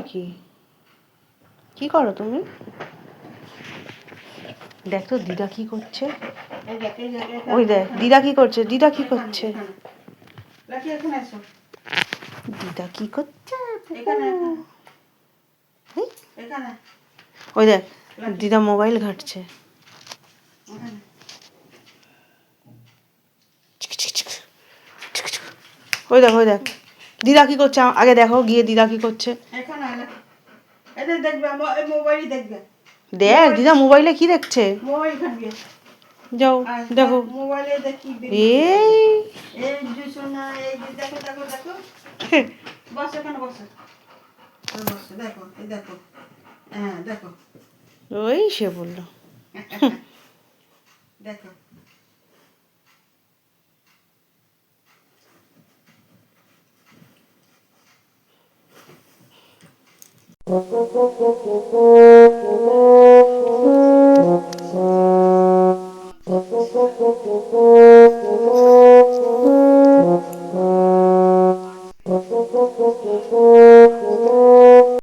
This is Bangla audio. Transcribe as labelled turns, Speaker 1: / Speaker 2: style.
Speaker 1: নাকি? কি করো তুমি? দেখ তো দিদা কি করছে। ওই দেখ দিদা কি করছে, দিদা কি করছে, দিদা কি করছে। ওই দেখ দিদা মোবাইল ঘাঁটছে। ওই দেখ ওই দেখ দিদা কি করছে, আগে দেখো গিয়ে দিদা কি করছে। দেখ দিদা মোবাইলে কি দেখছে, যাও দেখো। ওই সে বললো দেখো।